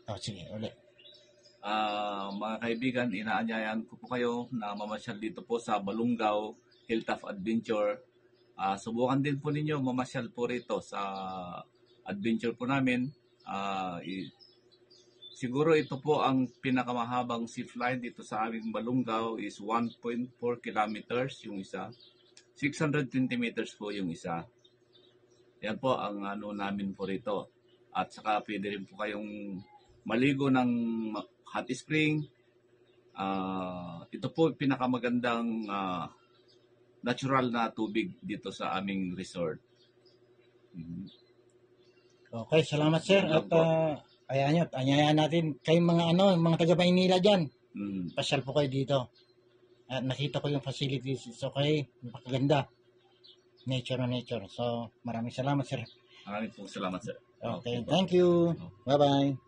Oh, sige, ulit. Mga kaibigan, inaanyayahan ko po kayo na mamasyal dito po sa Balungaw Hilltop Adventure. Subukan din po ninyo mamasyal po rito sa adventure po namin. Siguro ito po ang pinakamahabang zipline dito sa aming Balungaw is 1.4 kilometers yung isa. 620 meters po yung isa. Yan po ang ano namin po rito. At saka pwede rin po kayong maligo ng hot spring. Ito po pinakamagandang natural na tubig dito sa aming resort. Okay, salamat sir. At ayan natin kayong mga taga Maynila dyan. Pasyal po kayo dito. At nakita ko yung facilities. It's okay. Napakaganda. Nature na nature. So, maraming salamat sir. Maraming po salamat sir. Okay, thank you. Bye-bye.